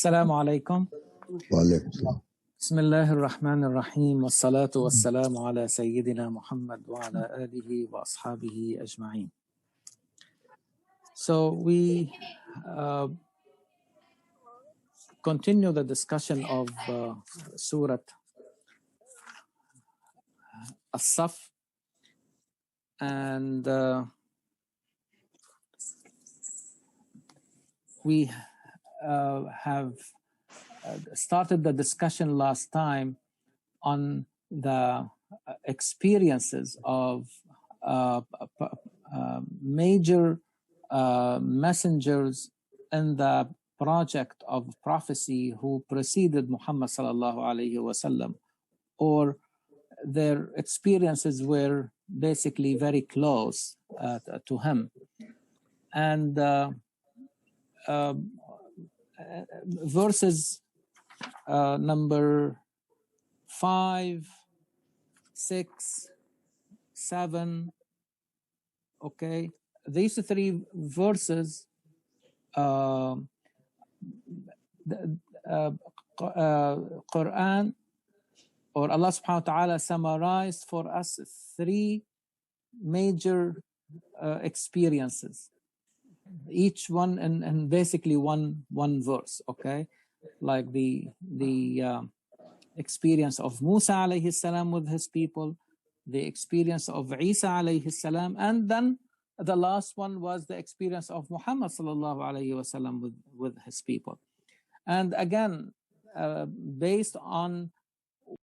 السلام عليكم. وعليكم السلام. بسم الله الرحمن الرحيم والصلاة والسلام على سيدنا محمد وعلى آله وأصحابه أجمعين. So we continue the discussion of Surah As-Saff, and we have started the discussion last time on the experiences of major messengers in the project of prophecy who preceded Muhammad sallallahu alaihi wasallam, or their experiences were basically very close to him. And verses number 5, 6, 7, okay, these three verses Quran or Allah subhanahu wa ta'ala summarized for us three major experiences, each one in basically one verse, okay, like the experience of Musa alayhi salam with his people, the experience of Isa alayhi salam, and then the last one was the experience of Muhammad sallallahu alayhi wasallam with his people. And again, based on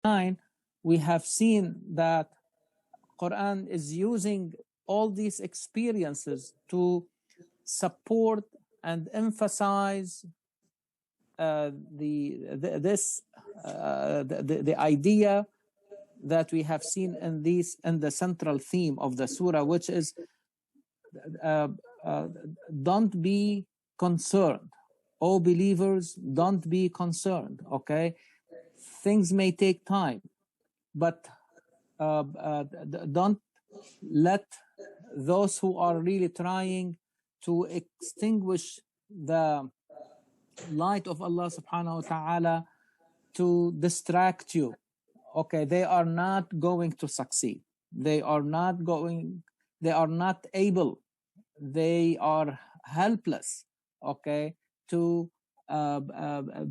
9, we have seen that Quran is using all these experiences to support and emphasize the idea that we have seen in the central theme of the surah, which is don't be concerned. O believers, don't be concerned, okay? Things may take time, but don't let those who are really trying to extinguish the light of Allah subhanahu wa ta'ala to distract you. Okay, they are not going to succeed. They are not able. They are helpless, okay, to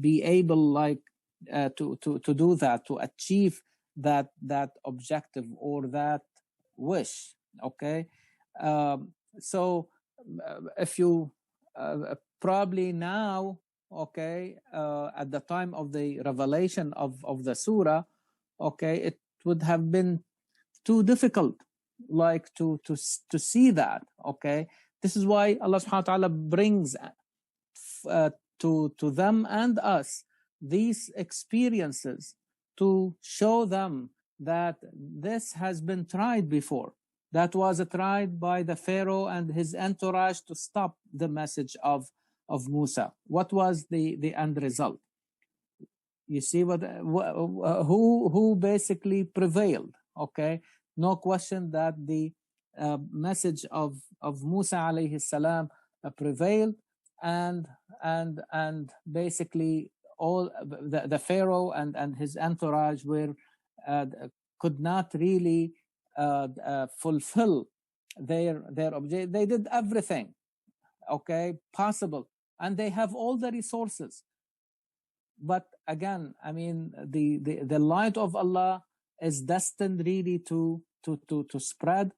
be able to do that, to achieve that objective or that wish, okay? So if you probably now, okay, at the time of the revelation of the surah, okay, it would have been too difficult like to see that, okay? This is why Allah subhanahu wa ta'ala brings to them and us these experiences to show them that this has been tried before. That was tried by the Pharaoh and his entourage to stop the message of Musa. What was the end result? You see who basically prevailed, okay? No question that the message of Musa alayhi salam prevailed, and basically all the Pharaoh and his entourage could not really fulfill their objective. They did everything, okay, possible, and they have all the resources. But again, I mean, the light of Allah is destined really to spread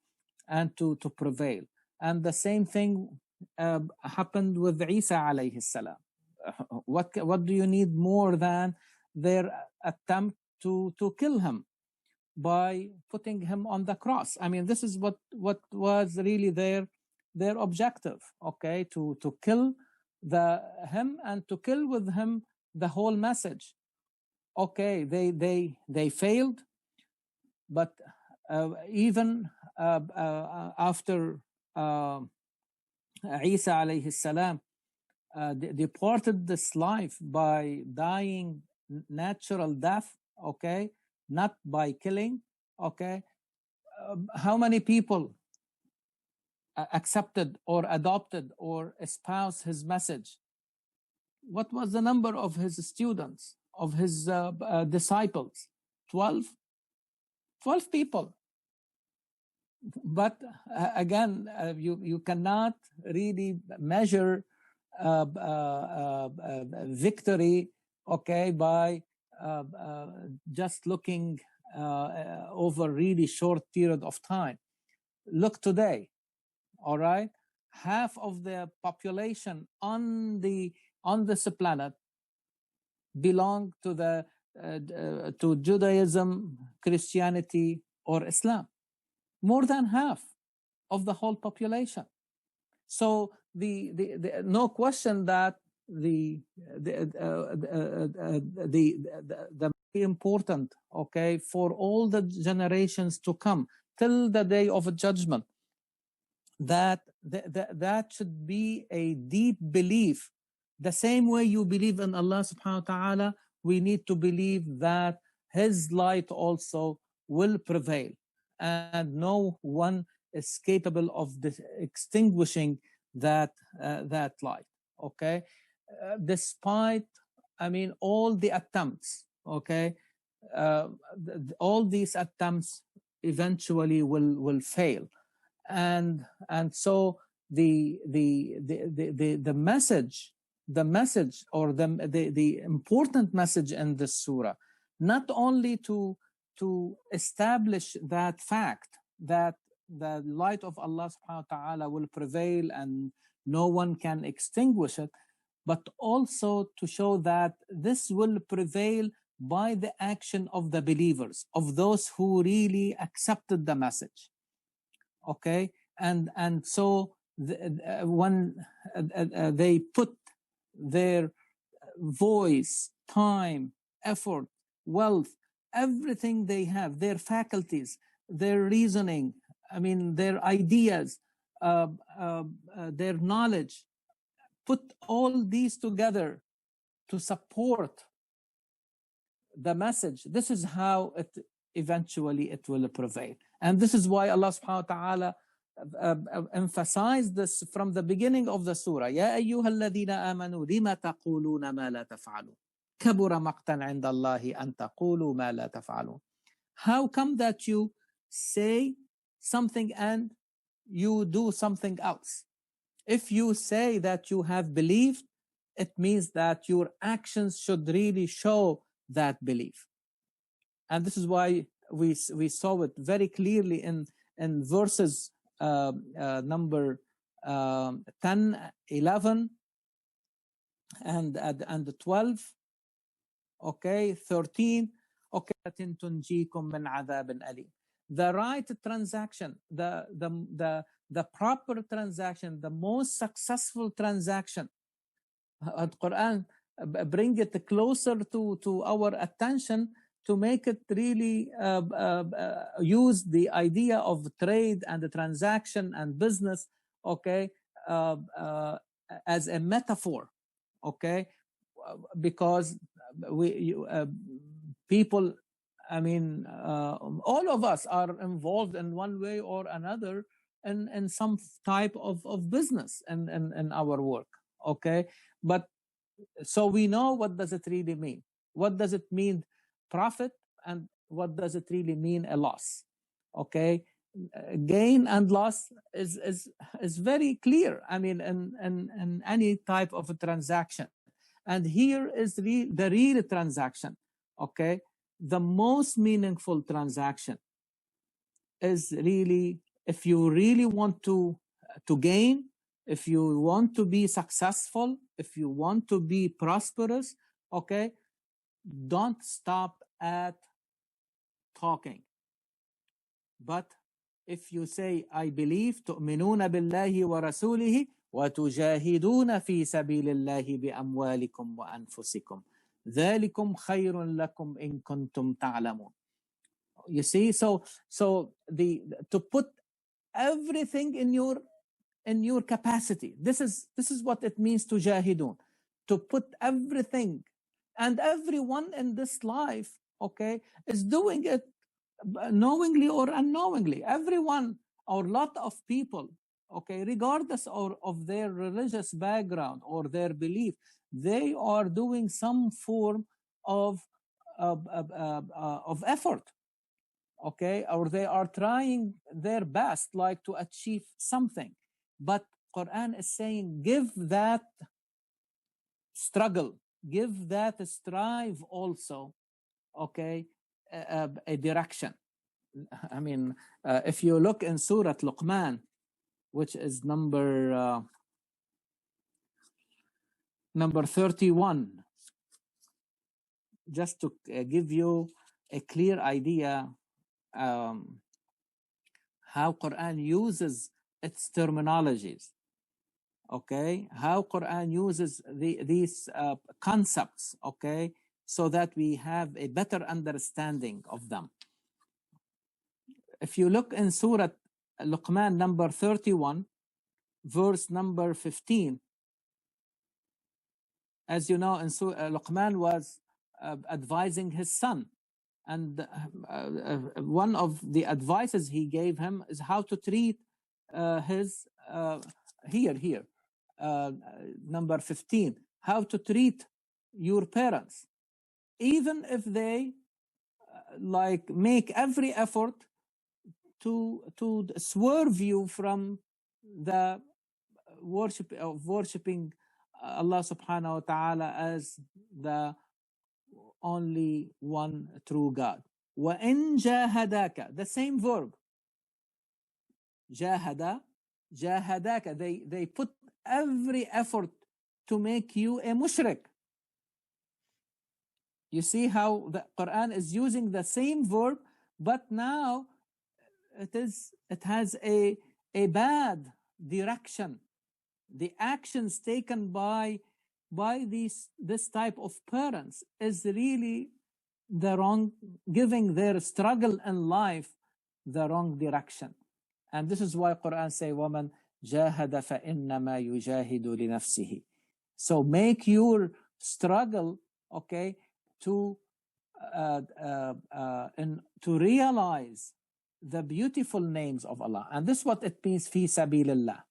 and to prevail. And the same thing happened with Isa alayhi salam. What do you need more than their attempt to kill him by putting him on the cross? I mean, this is what was really their objective, okay, to kill him and to kill with him the whole message. Okay, they failed, but even after Isa alayhi salam departed this life by dying natural death, okay, not by killing, okay, how many people accepted or adopted or espoused his message? what was the number of his students, of his disciples? 12 people. But again, you cannot really measure victory, okay, by just looking over really short period of time. Look today, all right? Half of the population on this planet belong to to Judaism, Christianity, or Islam. More than half of the whole population. So no question that the very important, okay, for all the generations to come till the day of judgment, that should be a deep belief. The same way you believe in Allah subhanahu wa ta'ala, we need to believe that His light also will prevail, and no one is capable of extinguishing that light. Okay, despite, I mean, all the attempts. Okay, all these attempts eventually will fail, and so the message, or the important message in this surah, not only to establish that fact that the light of Allah subhanahu wa ta'ala will prevail and no one can extinguish it, but also to show that this will prevail by the action of the believers, of those who really accepted the message. Okay, and so when they put their voice, time, effort, wealth, everything they have, their faculties, their reasoning, I mean, their ideas, their knowledge, put all these together to support the message, this is how eventually it will prevail. And this is why Allah subhanahu wa ta'ala emphasized this from the beginning of the surah. Ya ayyuha alladhina amanu lima taquluna ma la taf'alun kabura maqtan 'inda Allahi an taqulu ma la taf'alun. How come that you say something and you do something else? If you say that you have believed, it means that your actions should really show that belief. And this is why we saw it very clearly in verses number 10, 11, and 12, okay, 13, okay, tunjikum min adhabin alim. The right transaction, the proper transaction, the most successful transaction, the Quran bring it closer to our attention to make it really use the idea of trade and the transaction and business, okay, as a metaphor, okay, because people, I mean, all of us are involved in one way or another in some type of business and in our work, okay, but so we know what does it really mean. What does it mean profit, and what does it really mean a loss? Okay, gain and loss is very clear. I mean, in any type of a transaction, and here is the real transaction. Okay, the most meaningful transaction is really, if you really want to gain, if you want to be successful, if you want to be prosperous, okay, don't stop at talking. But if you say, I believe, تؤمنون بالله ورسوله وتجاهدون في سبيل الله بأموالكم وأنفسكم ذلكم خير لكم إن كنتم تعلمون. You see, so to put everything in your capacity. This is what it means to jahidun, to put everything, and everyone in this life, okay, is doing it knowingly or unknowingly. Everyone, or a lot of people, okay, regardless of their religious background or their belief, they are doing some form of effort, okay, or they are trying their best, like to achieve something. But Quran is saying, give that struggle, give that strive also, okay, a direction. I mean, if you look in Surah Luqman, which is number 31, just to give you a clear idea how Quran uses its terminologies, okay, how Quran uses these concepts, okay, so that we have a better understanding of them. If you look in Surah Luqman number 31, verse number 15, as you know, in Luqman was advising his son, and one of the advices he gave him is how to treat his number 15, how to treat your parents, even if they like make every effort to swerve you from the worshiping Allah subhanahu wa ta'ala as the only one true God. وَإِن جَاهَدَاكَ, the same verb, جَاهَدَ, جَاهَدَاكَ, they put every effort to make you a mushrik. You see how the Quran is using the same verb, but now it has a bad direction. The actions taken by this type of parents is really the wrong, giving their struggle in life the wrong direction. And this is why Quran say, وَمَنْ جَاهَدَ فَإِنَّمَا يُجَاهِدُ لِنَفْسِهِ. So make your struggle, okay, to realize the beautiful names of Allah. And this is what it means, fi sabilillah.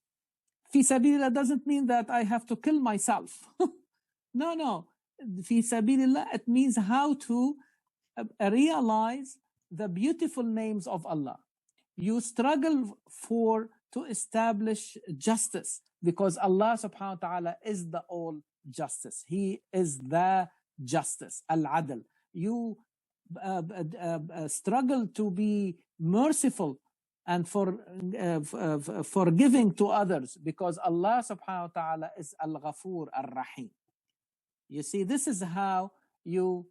Fi sabilillah doesn't mean that I have to kill myself. No. Fi sabilillah, it means how to realize the beautiful names of Allah. You struggle to establish justice, because Allah subhanahu wa ta'ala is the all justice. He is the justice, al-adl. You struggle to be merciful and forgiving to others, because Allah subhanahu wa ta'ala is al-Ghafur ar-Rahim. You see, this is how you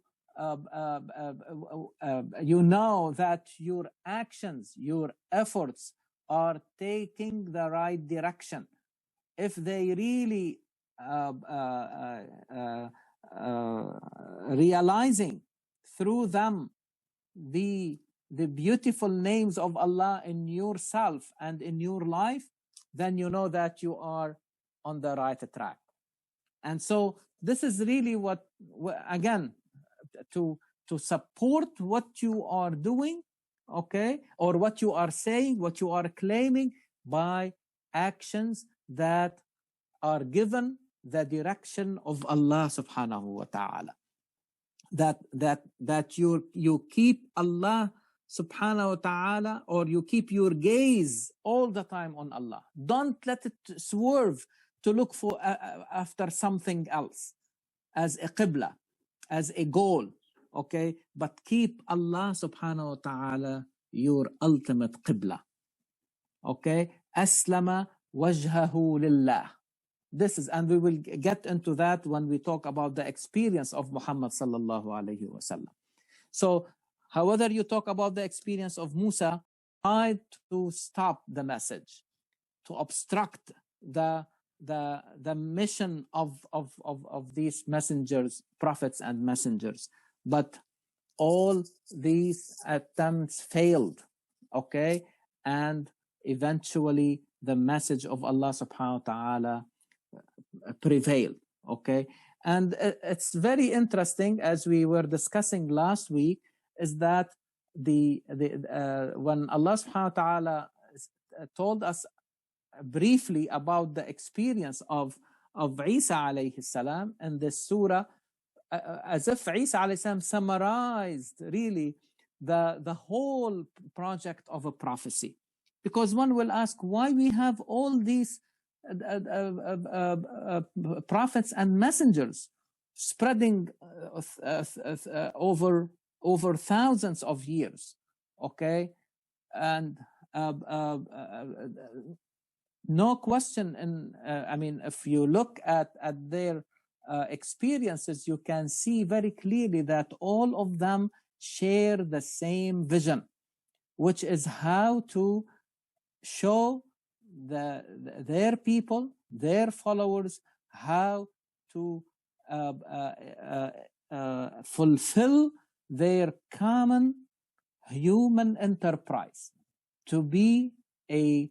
know that your actions, your efforts are taking the right direction. If they really realizing through them the beautiful names of Allah in yourself and in your life, then you know that you are on the right track. And so this is really what, again, to support what you are doing, okay, or what you are saying, what you are claiming, by actions that are given the direction of Allah subhanahu wa ta'ala. That you keep Allah subhanahu wa ta'ala, or you keep your gaze all the time on Allah. Don't let it swerve to look for after something else as a qibla, as a goal, okay? But keep Allah subhanahu wa ta'ala your ultimate qibla, okay? Aslama wajhahu lillah. This is, and we will get into that when we talk about the experience of Muhammad sallallahu alayhi wa sallam. So, however you talk about the experience of Musa, try to stop the message, to obstruct the mission of these messengers, prophets and messengers. But all these attempts failed, okay? And eventually the message of Allah subhanahu wa ta'ala prevailed, okay? And it's very interesting, as we were discussing last week, is that when Allah subhanahu wa ta'ala told us briefly about the experience of Isa alayhi salam in this surah, as if Isa alayhi salam summarized really the whole project of a prophecy. Because one will ask why we have all these prophets and messengers spreading over thousands of years, okay? And no question, I mean, if you look at their experiences, you can see very clearly that all of them share the same vision, which is how to show their people, their followers, how to fulfill their common human enterprise, to be a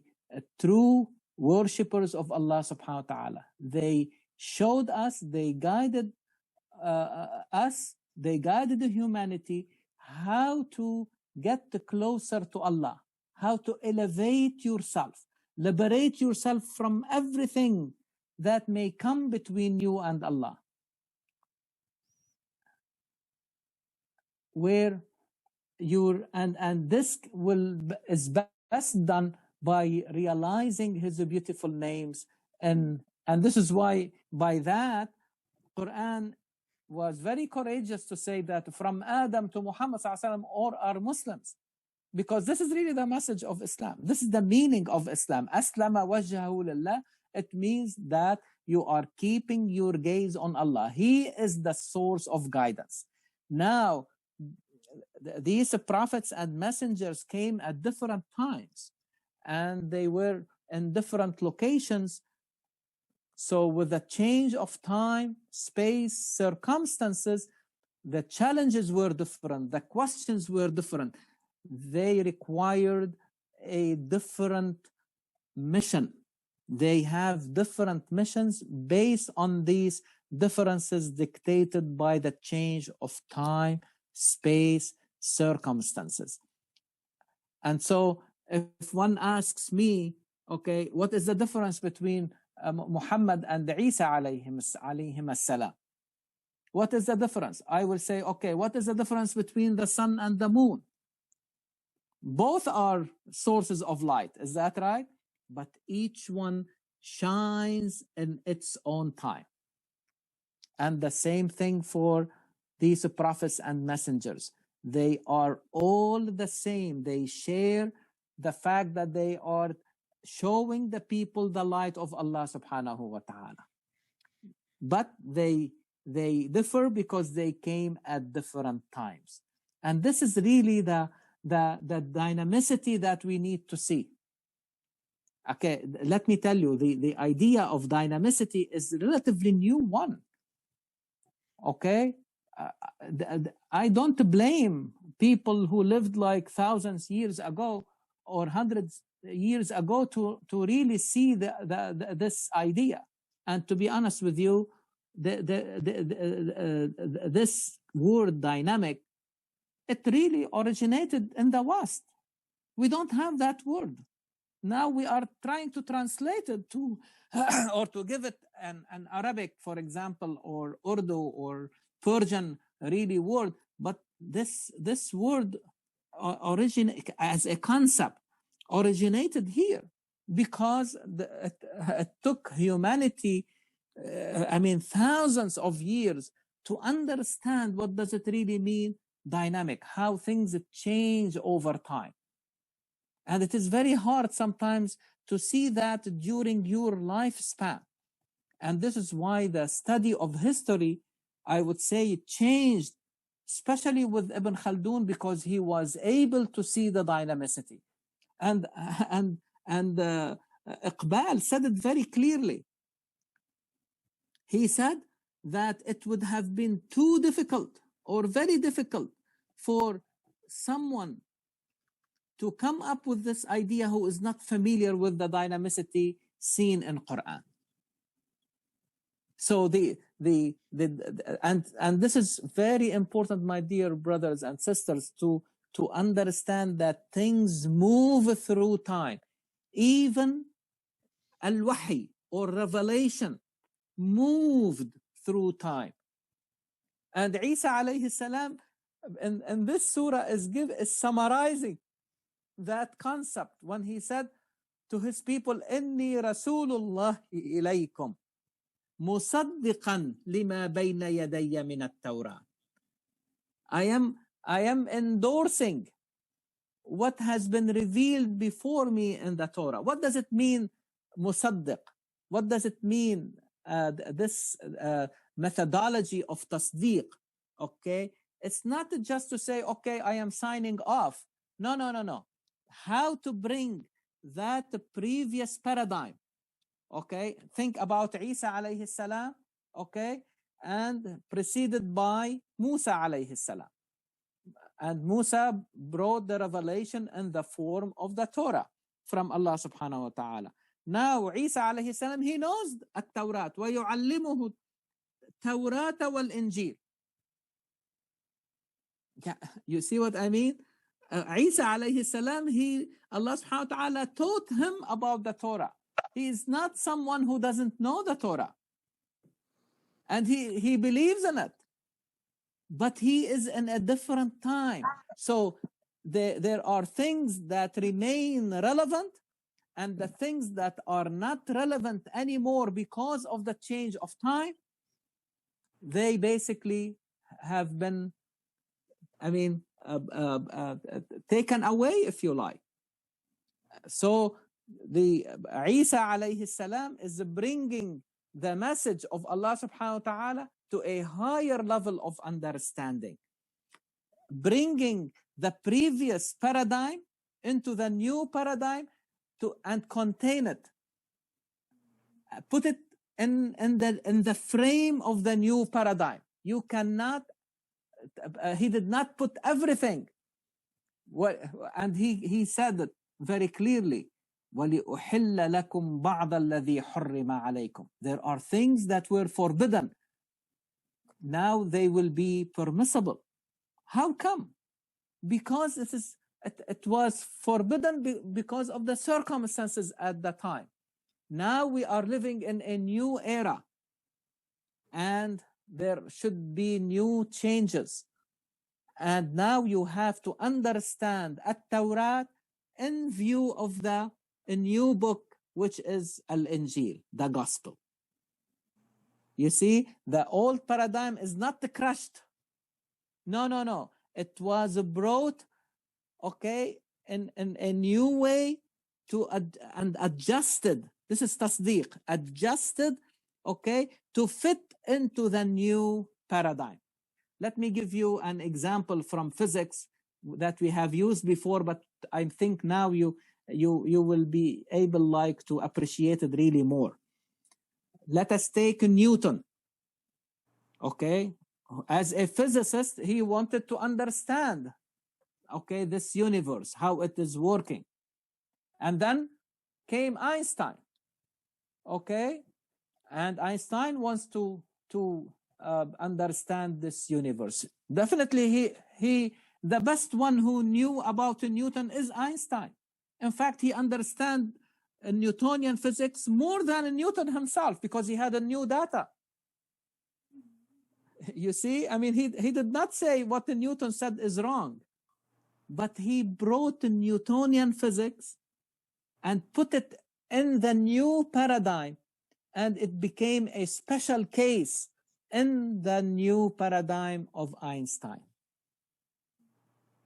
true worshippers of Allah subhanahu wa ta'ala. They showed us, they guided us, they guided the humanity how to get closer to Allah, how to elevate yourself, liberate yourself from everything that may come between you and Allah. Where and this is best done by realizing His beautiful names, and this is why by that Quran was very courageous to say that from Adam to Muhammad all are Muslims, because this is really the message of Islam. This is the meaning of Islam. Aslama wajhahu lillah. It means that you are keeping your gaze on Allah. He is the source of guidance. Now, these prophets and messengers came at different times, and they were in different locations. So with the change of time, space, circumstances, the challenges were different, the questions were different. They required a different mission. They have different missions based on these differences dictated by the change of time, space, circumstances. And so if one asks me, okay, what is the difference between Muhammad and Isa alayhim as-salam? What is the difference? I will say, okay, what is the difference between the sun and the moon? Both are sources of light, is that right? But each one shines in its own time. And the same thing for these prophets and messengers. They are all the same. They share the fact that they are showing the people the light of Allah subhanahu wa ta'ala. But they differ because they came at different times. And this is really the dynamicity that we need to see. Okay, let me tell you, the idea of dynamicity is a relatively new one. Okay, I don't blame people who lived like thousands years ago or hundreds years ago to really see this idea. And to be honest with you, this word dynamic, it really originated in the West. We don't have that word. Now we are trying to translate it to, or to give it an Arabic, for example, or Urdu or Persian really word. But this word as a concept originated here because it took humanity, I mean, thousands of years to understand what does it really mean dynamic, how things change over time. And it is very hard sometimes to see that during your lifespan. And this is why the study of history, I would say, changed, especially with Ibn Khaldun, because he was able to see the dynamicity. And Iqbal said it very clearly. He said that it would have been too difficult or very difficult for someone to come up with this idea who is not familiar with the dynamicity seen in Quran. So and this is very important, my dear brothers and sisters, to understand that things move through time. Even al-wahi or revelation moved through time. And Isa alayhi salam in this surah is summarizing that concept when he said to his people, إِنِّي رَسُولُ اللَّهِ إِلَيْكُمْ مُصَدِّقًا لِمَا بَيْنَ يَدَيَّ مِنَ التَّوْرَاةِ. I am endorsing what has been revealed before me in the Torah. What does it mean, musaddiq? What does it mean, this methodology of tasdeeq? Okay, it's not just to say, okay, I am signing off. No. How to bring that previous paradigm. Okay, think about Isa alayhi salam, okay, and preceded by Musa alayhi salam. And Musa brought the revelation in the form of the Torah from Allah subhanahu wa ta'ala. Now Isa alayhi salam, he knows at-Tawrat. وَيُعَلِّمُهُ التَّوْرَاةَ وَالْإِنْجِيلَ. You see what I mean? Isa alayhi salam, Allah subhanahu wa ta'ala taught him about the Torah. He is not someone who doesn't know the Torah. And he believes in it. But he is in a different time. So there are things that remain relevant and the things that are not relevant anymore because of the change of time, they basically have been, taken away, if you like. So the Isa alayhi salam is bringing the message of Allah subhanahu wa ta'ala to a higher level of understanding, bringing the previous paradigm into the new paradigm and contain it, put it in the frame of the new paradigm. You cannot, he did not put everything. And he said it very clearly, وَلِأُحِلَّ لَكُمْ بَعْضَ الَّذِي حُرِّمَ عَلَيْكُمْ. There are things that were forbidden. Now they will be permissible. How come? Because it was forbidden because of the circumstances at the time. Now we are living in a new era, and there should be new changes. And now you have to understand at-Tawrat in view of a new book, which is Al-Injil, the Gospel. You see, the old paradigm is not crushed. No. It was brought, okay, in a new way and adjusted. This is tasdeeq, adjusted, okay, to fit into the new paradigm. Let me give you an example from physics that we have used before, but I think now you will be able to appreciate it really more. Let us take Newton. Okay, as a physicist, he wanted to understand, okay, this universe, how it is working. And then came Einstein. Okay, and Einstein wants to understand this universe. Definitely he the best one who knew about Newton is Einstein. In fact, he understands Newtonian physics more than Newton himself because he had a new data. You see, he did not say what Newton said is wrong, but he brought Newtonian physics and put it in the new paradigm, and it became a special case in the new paradigm of Einstein.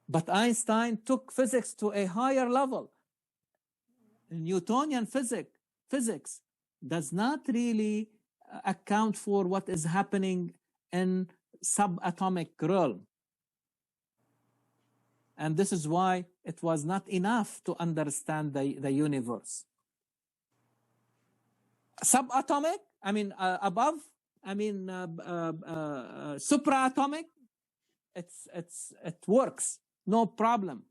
But Einstein took physics to a higher level. Newtonian physics does not really account for what is happening in subatomic realm. And this is why it was not enough to understand the universe. Subatomic, above, supraatomic, it works, no problem.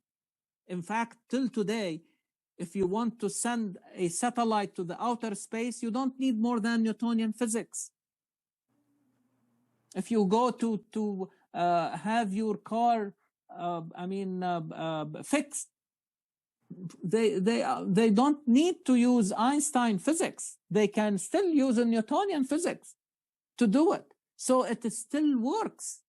In fact, till today, if you want to send a satellite to the outer space, you don't need more than Newtonian physics. If you go to have your car fixed, they don't need to use Einstein physics. They can still use a Newtonian physics to do it. So it still works.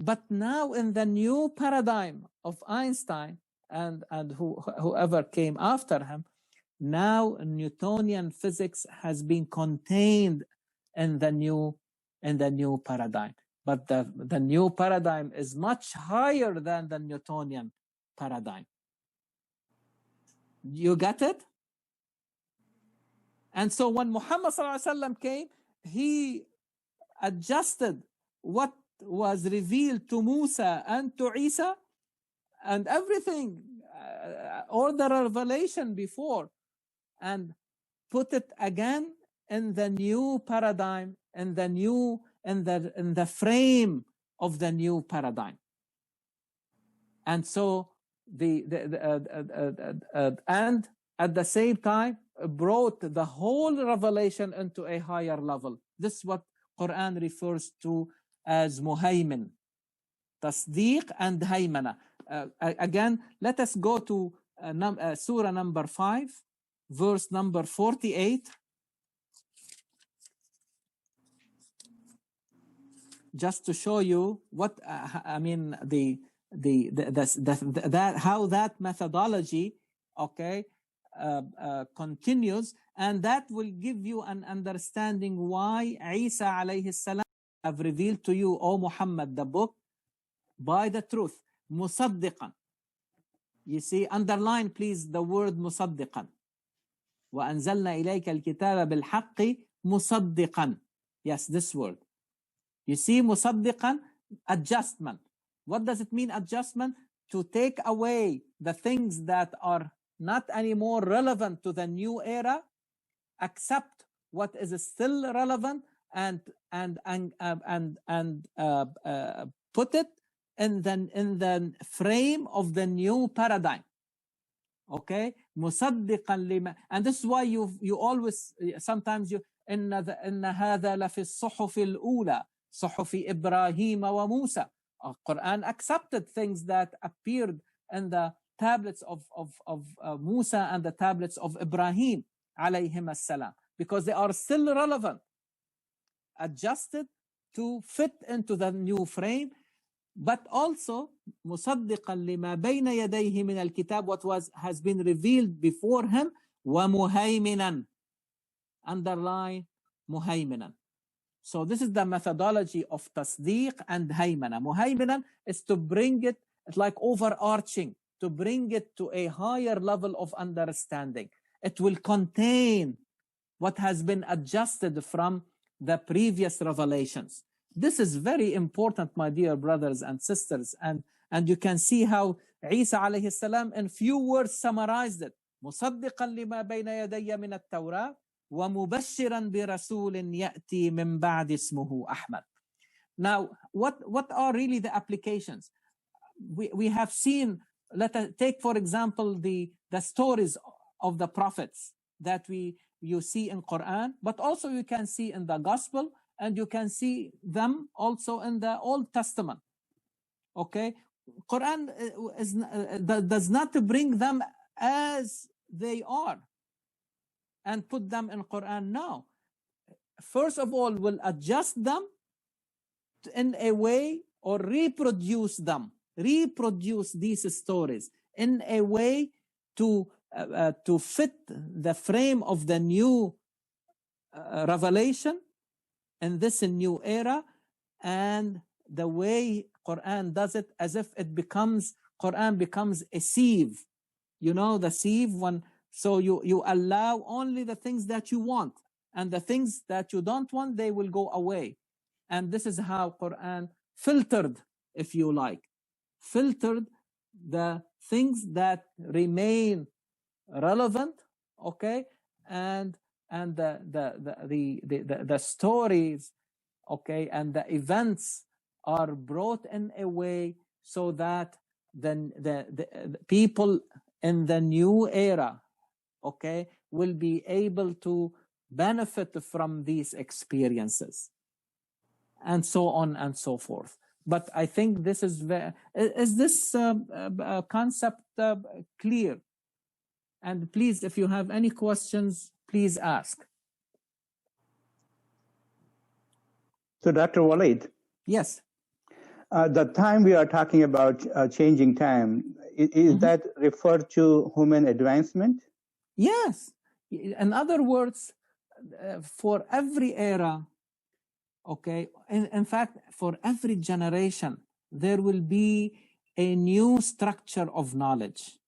But now in the new paradigm of Einstein and whoever came after him, now Newtonian physics has been contained in the new paradigm. But the new paradigm is much higher than the Newtonian paradigm. You get it? And so when Muhammad ﷺ came, he adjusted what was revealed to Musa and to Isa and everything, all the revelation before, and put it again in the new paradigm, in the frame of the new paradigm. And so and at the same time brought the whole revelation into a higher level. This is what Quran refers to as muhaymin, tasdeeq and haymana. Again, let us go to Surah number 5, verse number 48. Just to show you what I mean, how that methodology, okay, continues, and that will give you an understanding why Isa alayhi salam have revealed to you, O Muhammad, the book by the truth, musaddiqan. You see, underline please the word musaddiqan. وأنزلنا إليك الكتاب بالحق مصدقا. Yes, this word. You see, musaddiqan, adjustment. What does it mean, adjustment? To take away the things that are not anymore relevant to the new era, accept what is still relevant, and put it in the frame of the new paradigm. Okay, musaddiqan lima, and this is why you always sometimes you inna hadha la fi as-suhuf al-ula suhuf Ibrahim wa Musa. Quran accepted things that appeared in the tablets of Musa and the tablets of Ibrahim alayhim as-salam, because they are still relevant, adjusted to fit into the new frame. But also musaddiqan lima bayna yadayhi min al-kitab, what has been revealed before him, wa muhayminan, underline muhayminan. So this is the methodology of tasdeeq and haymana. Muhayminan is to bring it, it's like overarching, to bring it to a higher level of understanding. It will contain what has been adjusted from the previous revelations. This is very important, my dear brothers and sisters, and you can see how Isa alayhi salam in few words summarized it. مصدقا لما بين يدي من التوراة ومبشرا برسول يأتي من بعد اسمه أحمد. Now, what are really the applications? We have seen, let us take for example the stories of the prophets that you see in Quran, but also you can see in the Gospel, and you can see them also in the Old Testament. Okay, Quran does not bring them as they are and put them in Quran. No, first of all, will adjust them in a way, or reproduce these stories in a way to fit the frame of the new revelation in this new era. And the way Quran does it, as if Quran becomes a sieve. You know the sieve, so you allow only the things that you want, and the things that you don't want, they will go away. And this is how Quran filtered, if you like, the things that remain relevant, okay, and the stories, okay, and the events are brought in a way so that the people in the new era, okay, will be able to benefit from these experiences, and so on and so forth. But I think this is this concept clear? And please, if you have any questions, please ask. So, Dr. Walid. Yes. The time we are talking about changing time, is that referred to human advancement? Yes. In other words, for every era, okay, in fact, for every generation, there will be a new structure of knowledge,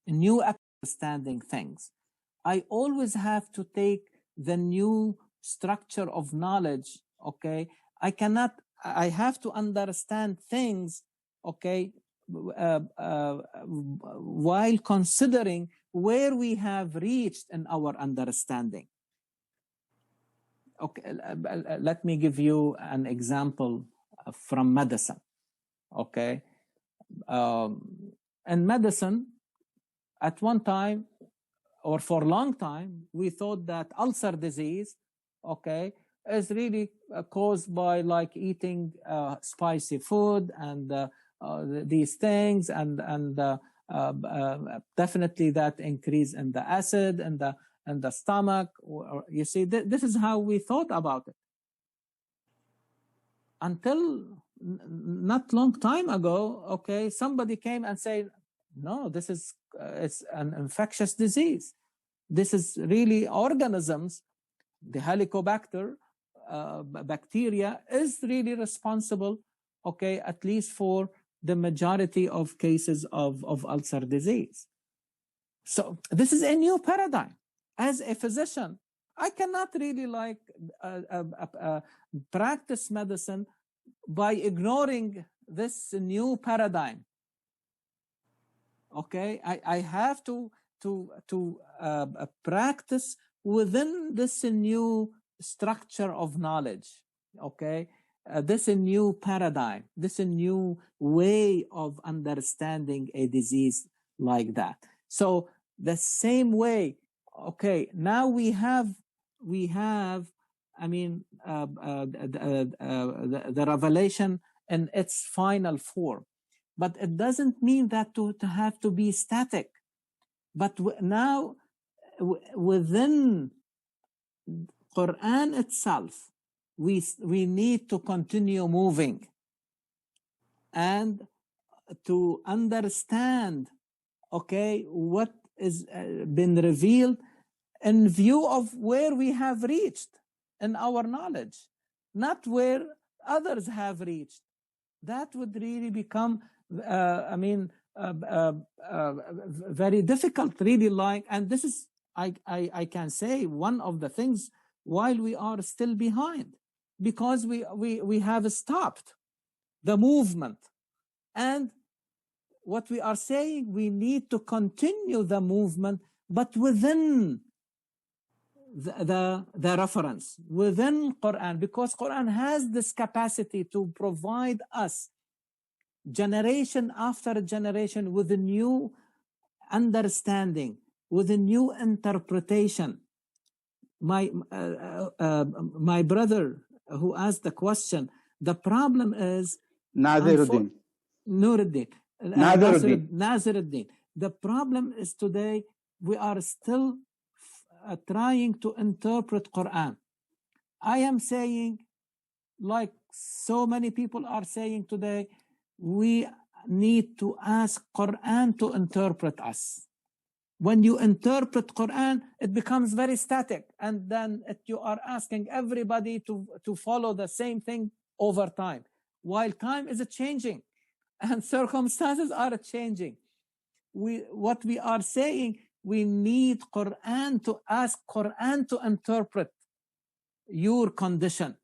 a new understanding things. I always have to take the new structure of knowledge, okay? I have to understand things, okay, while considering where we have reached in our understanding. Okay, let me give you an example from medicine, okay? In medicine, at one time, or for a long time, we thought that ulcer disease, okay, is really caused by like eating spicy food and these things, and definitely that increase in the acid and the stomach. You see, this is how we thought about it until not long time ago. Okay, somebody came and said, no, this is it's an infectious disease. This is really organisms. The Helicobacter bacteria is really responsible, okay, at least for the majority of cases of ulcer disease. So this is a new paradigm. As a physician, I cannot really like practice medicine by ignoring this new paradigm. Okay, I have to practice within this new structure of knowledge. Okay, this new paradigm, this new way of understanding a disease like that. So the same way, okay, now we have I mean the revelation in its final form. But it doesn't mean that to have to be static. But now, within Quran itself, we need to continue moving and to understand, okay, what is been revealed in view of where we have reached in our knowledge, not where others have reached. That would really become very difficult, really, like, and this is, I can say, one of the things while we are still behind, because we have stopped the movement. And what we are saying, we need to continue the movement, but within the reference, within Quran, because Quran has this capacity to provide us generation after generation with a new understanding, with a new interpretation. My brother who asked the question, the problem is Naziruddin. Naziruddin. The problem is today we are still trying to interpret Quran. I am saying, like so many people are saying today, we need to ask Quran to interpret us. When you interpret Quran, it becomes very static, and then you are asking everybody to follow the same thing over time, while time is changing and circumstances are changing. What we are saying, we need Quran to ask Quran to interpret your condition,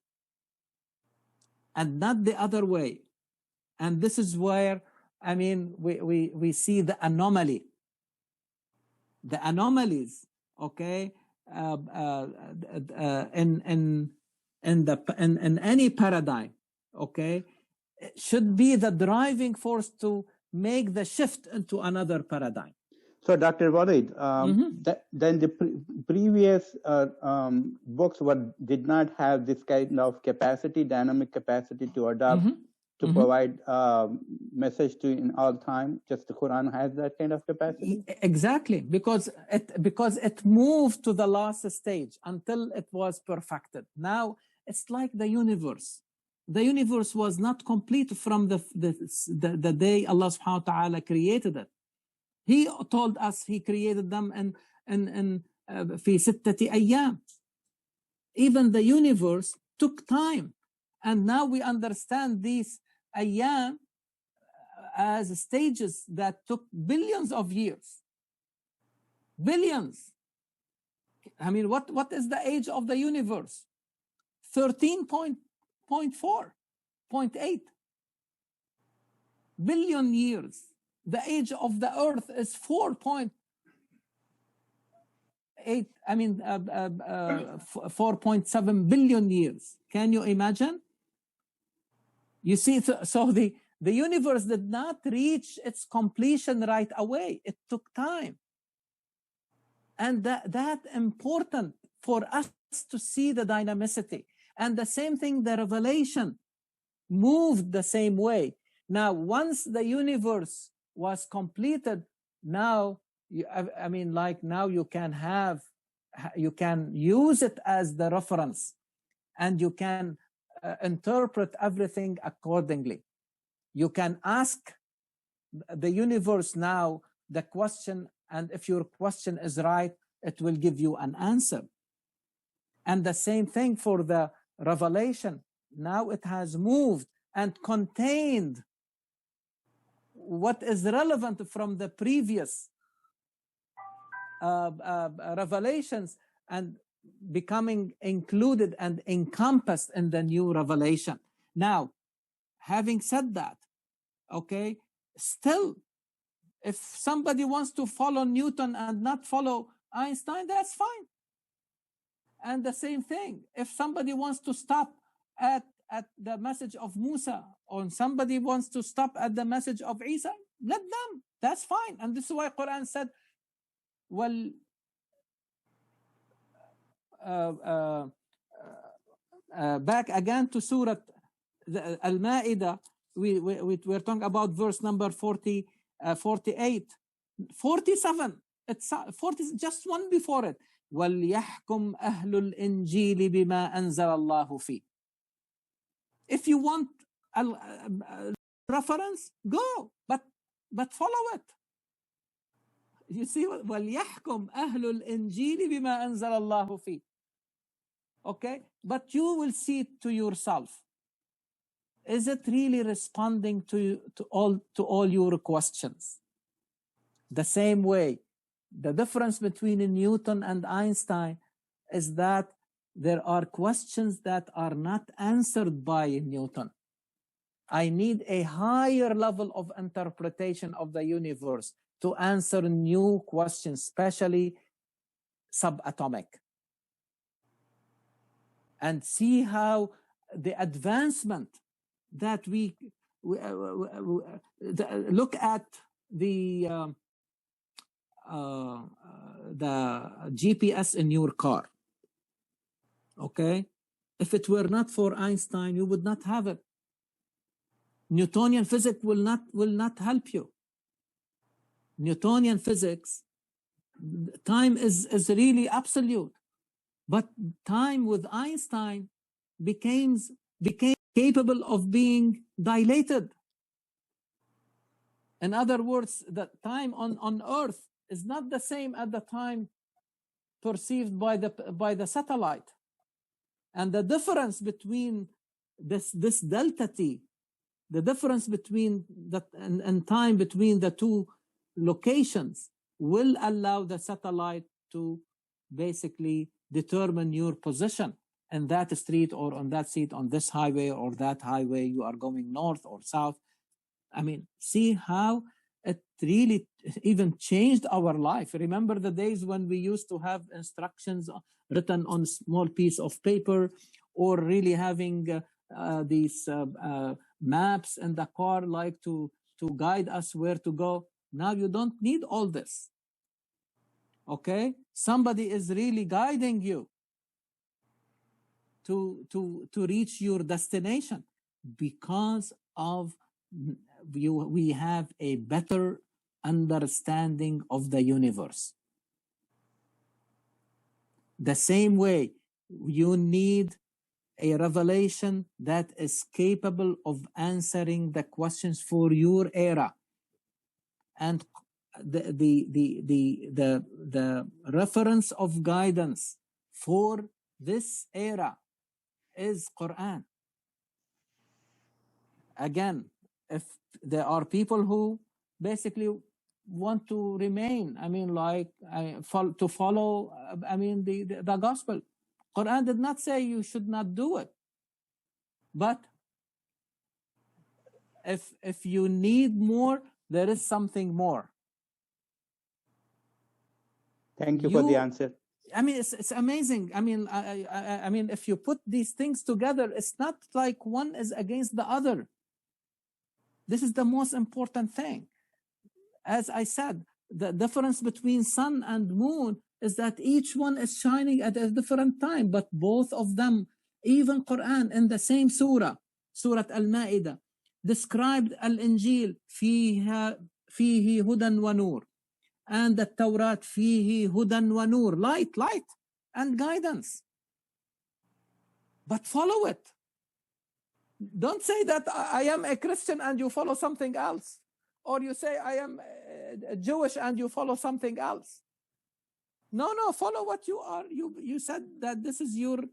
and not the other way. And this is where, I mean, we see the anomaly, the anomalies, okay, in any paradigm, okay, should be the driving force to make the shift into another paradigm. So, Dr. Walid, then the previous books did not have this kind of capacity, dynamic capacity to adopt to provide message to in all time. Just the Quran has that kind of capacity. Exactly, because it moved to the last stage until it was perfected. Now it's like the universe. The universe was not complete from the day Allah subhanahu wa ta'ala created it. He told us He created them in في ستة أيام. Even the universe took time, and now we understand these أيام as stages that took billions of years. Billions. I mean, what is the age of the universe? 13.8 billion years. The age of the earth is 4.8, 4.7 billion years. Can you imagine? You see, so the universe did not reach its completion right away. It took time. And that important for us to see the dynamicity. And the same thing, the revelation moved the same way. Now, once the universe was completed, now, now you can use it as the reference, and you can interpret everything accordingly. You can ask the universe now the question, and if your question is right, it will give you an answer. And the same thing for the revelation. Now it has moved and contained what is relevant from the previous revelations and becoming included and encompassed in the new revelation. Now, having said that, okay, still, if somebody wants to follow Newton and not follow Einstein, that's fine. And the same thing, if somebody wants to stop at the message of Musa, or somebody wants to stop at the message of Isa, let them. That's fine. And this is why Quran said, well, back again to Surah Al-Ma'idah, we're talking about verse number 48, 47. It's 40, just one before it. وَلْيَحْكُمْ أَهْلُ الْإِنْجِيلِ بِمَا أَنزَلَ اللَّهُ فِيهِ. If you want a reference, go, but follow it. You see, وَلْيَحْكُمْ أَهْلُ الْإِنْجِيلِ بِمَا أَنزَلَ اللَّهُ فِيهِ. Okay, but you will see it to yourself. Is it really responding to all your questions? The same way, the difference between Newton and Einstein is that there are questions that are not answered by Newton. I need a higher level of interpretation of the universe to answer new questions, especially subatomic. And see how the advancement that we look at the GPS in your car. Okay, if it were not for Einstein, you would not have it. Newtonian physics will not help you. Newtonian physics, time is really absolute, but time with Einstein became capable of being dilated. In other words, the time on Earth is not the same at the time perceived by the satellite. And the difference between this delta t, the difference between that and time between the two locations will allow the satellite to basically determine your position in that street or on that seat, on this highway or that highway, you are going north or south. I mean, see how it really even changed our life. Remember the days when we used to have instructions written on a small piece of paper, or really having these maps in the car, like to guide us where to go. Now you don't need all this. Okay? Somebody is really guiding you to reach your destination because of we have a better understanding of the universe. The same way you need a revelation that is capable of answering the questions for your era. And the reference of guidance for this era is Quran. Again, if there are people who basically want to remain, to follow, the gospel. Quran did not say you should not do it. But if you need more, there is something more. Thank you for the answer. It's amazing. If you put these things together, it's not like one is against the other. This is the most important thing. As I said, the difference between sun and moon is that each one is shining at a different time, but both of them, even Quran in the same surah, Surah Al-Ma'idah, described Al-Injil فيه هدى ونور, and the Tawrat فيه هدى ونور, light and guidance. But follow it. Don't say that I am a Christian and you follow something else. Or you say I am Jewish and you follow something else. No, follow what you are. You said that this is your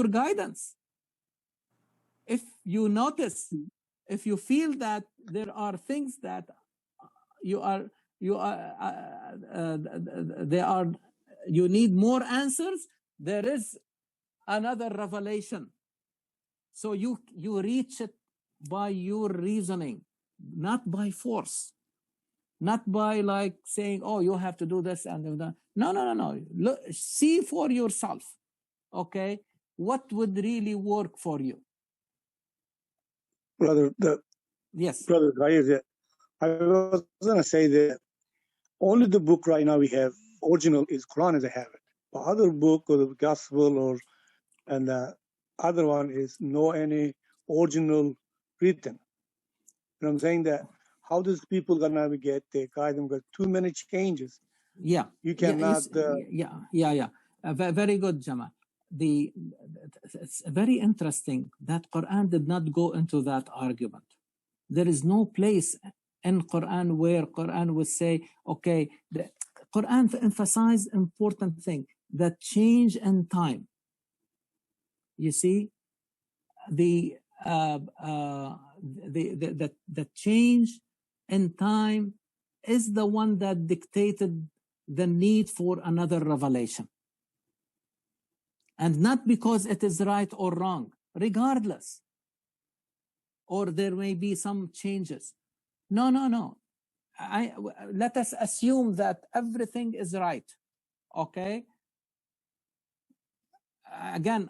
guidance. If you notice, if you feel that there are things that you need more answers, there is another revelation. So you reach it by your reasoning, not by force, not by like saying, oh, you have to do this and that. No. Look, see for yourself, okay, what would really work for you. Brother Khayr, I was going to say that only the book right now we have original is Quran as I have it. The other book or the gospel and the other one is no any original written. And I'm saying that how does people gonna navigate their guidance? Because too many changes. Yeah, you cannot. Very good, Jamal. It's very interesting that Quran did not go into that argument. There is no place in Quran where Quran would say, okay, the Quran emphasizes important thing, that change in time. You see, the change in time is the one that dictated the need for another revelation. And not because it is right or wrong, regardless. Or there may be some changes. No. Let us assume that everything is right. Okay? Again,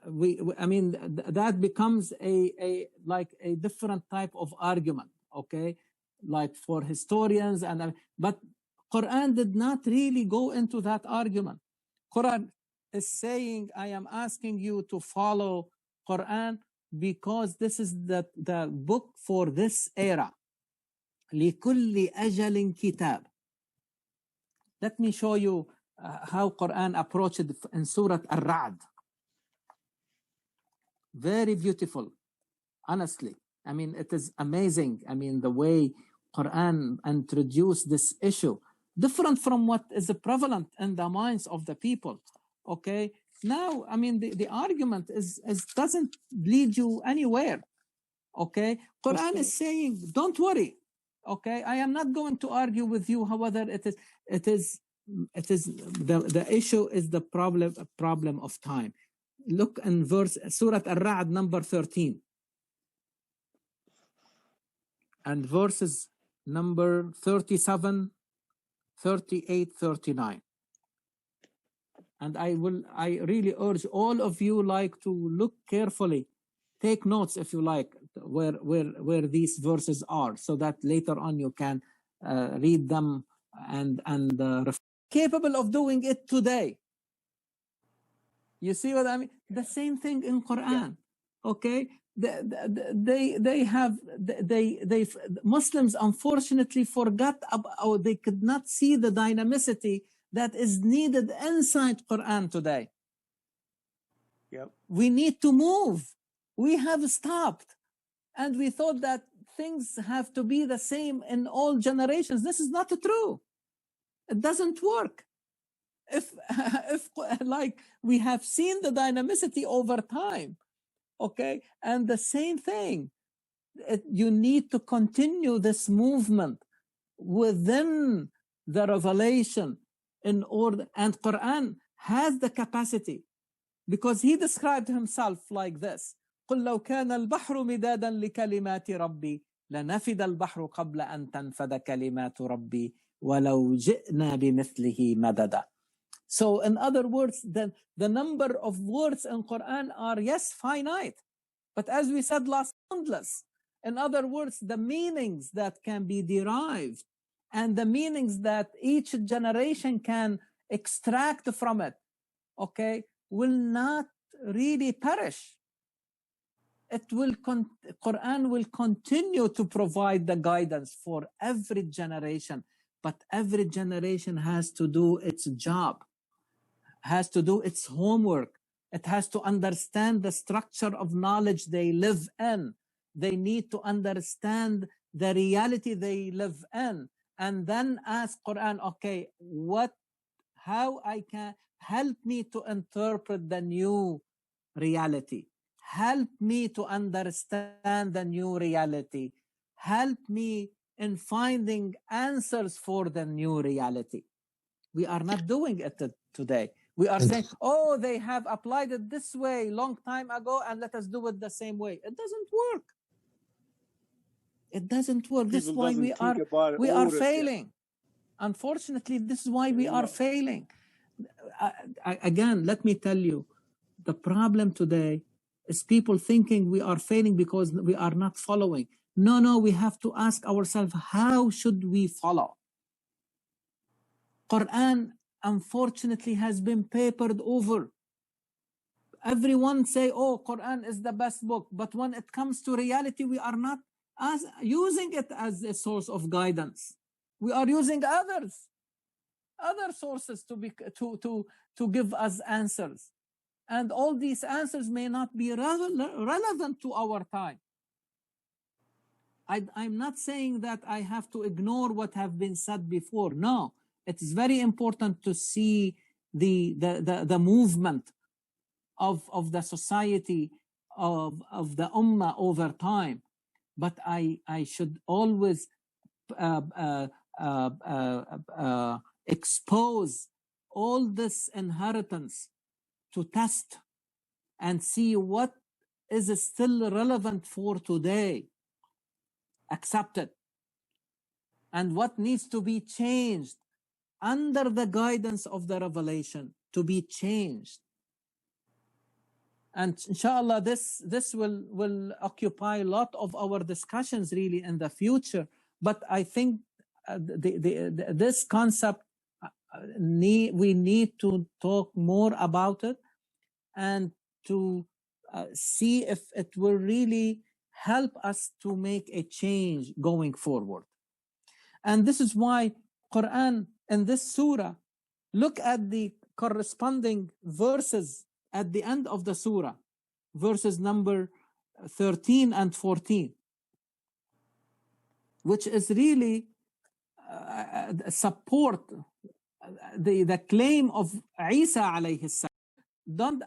that becomes a different type of argument, okay, like for historians but Quran did not really go into that argument. Quran is saying, I am asking you to follow Quran because this is the book for this era. لكل أجل كتاب. Let me show you how Quran approached it in Surah Ar-Ra'd. Very beautiful, honestly. It is amazing. The way Quran introduced this issue, different from what is prevalent in the minds of the people. Okay, now the argument is doesn't lead you anywhere. Okay, Quran is saying, don't worry. Okay, I am not going to argue with you. However, it is the issue is the problem of time. Look in Surah Ar-Ra'd number 13 and verses number 37, 38, 39. And I really urge all of you to look carefully, take notes if you like, where these verses are, so that later on you can read them and capable of doing it today. You see what I mean? The same thing in Quran. Okay, Muslims unfortunately forgot or they could not see the dynamicity that is needed inside Quran today. Yep. We need to move. We have stopped, and we thought that things have to be the same in all generations. This is not true. It doesn't work. If like we have seen the dynamicity over time, okay, and the same thing, you need to continue this movement within the revelation in order, and Quran has the capacity, because he described himself like this: قل لو كان البحر مدادا لكلمات ربي لنفد البحر قبل أن تنفد كلمات ربي ولو جئنا بمثله مددا. So in other words, the number of words in Quran are, yes, finite, but as we said last, boundless. In other words, the meanings that can be derived and the meanings that each generation can extract from it, okay, will not really perish. Quran will continue to provide the guidance for every generation, but every generation has to do its job, has to do its homework. It has to understand the structure of knowledge they live in. They need to understand the reality they live in, and then ask Quran, okay, how I can help me to interpret the new reality. Help me to understand the new reality. Help me in finding answers for the new reality. We are not doing it today. We are saying, oh, they have applied it this way long time ago, and let us do it the same way. It doesn't work. It doesn't work. This is why we are failing. Unfortunately, this is why we are failing. Again, let me tell you, the problem today is people thinking we are failing because we are not following. No, we have to ask ourselves, how should we follow? Quran, unfortunately, has been papered over. Everyone say, oh, Quran is the best book, but when it comes to reality, we are not using it as a source of guidance. We are using other sources to give us answers, and all these answers may not be relevant to our time. I'm not saying that I have to ignore what have been said before. No, it's very important to see the movement of the society, of the ummah over time. But I should always expose all this inheritance to test and see what is still relevant for today, accepted, and what needs to be changed under the guidance of the revelation to be changed. And inshallah, this will occupy a lot of our discussions really in the future. But I think this concept, we need to talk more about it and to see if it will really help us to make a change going forward. And this is why Quran in this surah, look at the corresponding verses at the end of the surah, verses number 13 and 14, which is really support the claim of Isa alayhi salam.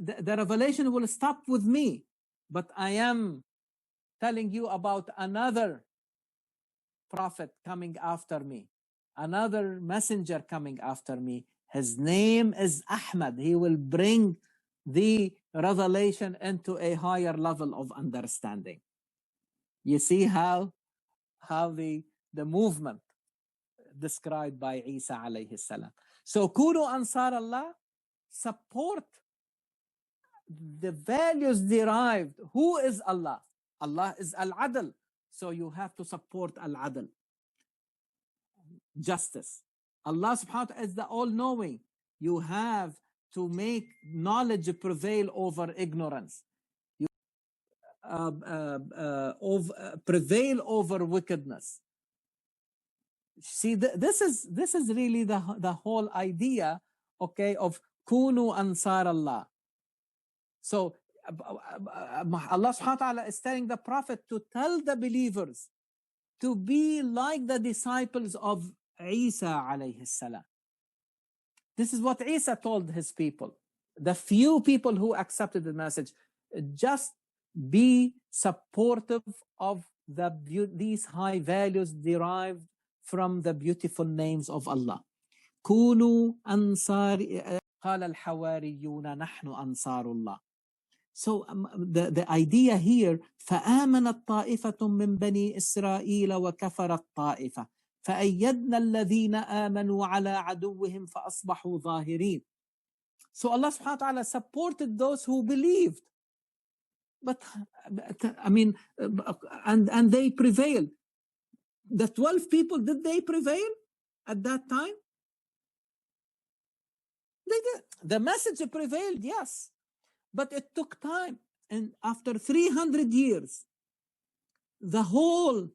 The revelation will stop with me, but I am telling you about another prophet coming after me, another messenger coming after me. His name is Ahmad. He will bring the revelation into a higher level of understanding. You see how the movement described by Isa alayhi salam. So Kunu Ansar Allah, support the values derived. Who is Allah? Allah is Al-Adl. So you have to support Al-Adl, justice. Allah subhanahu wa ta'ala is the all-knowing. You have to make knowledge prevail over ignorance. prevail over wickedness. See, this is really the whole idea, okay, of kunu ansar Allah. So Allah subhanahu wa ta'ala is telling the Prophet to tell the believers to be like the disciples of Isa alayhi salam. This is what Isa told his people. The few people who accepted the message, just be supportive of these high values derived from the beautiful names of Allah. كونوا أنصار قال الحواريون نحن أنصار الله. So the idea here, فآمنت طائفة من بني إسرائيل وكفرت طائفة فأيدنا الذين آمنوا على عدوهم فأصبحوا ظاهرين. So Allah subhanahu wa ta'ala supported those who believed. But I mean, and they prevailed. The 12 people, did they prevail at that time? They did. The message prevailed, yes. But it took time. And after 300 years, the whole,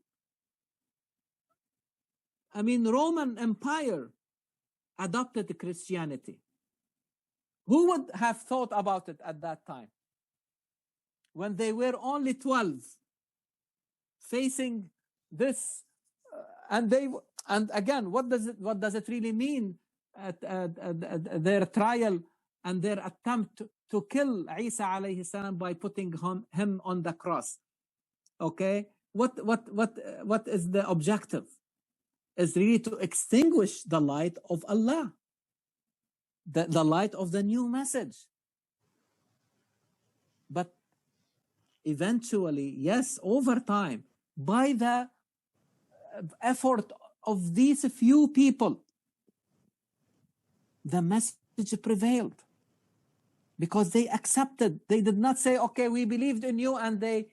Roman Empire adopted Christianity. Who would have thought about it at that time? When they were only 12 facing this, and again, what does it really mean at their trial and their attempt to kill Isa alayhi salam by putting him on the cross? Okay, what is the objective? Is really to extinguish the light of Allah, the light of the new message. But eventually, yes, over time, by the effort of these few people, the message prevailed because they accepted. They did not say, okay, we believed in you, and they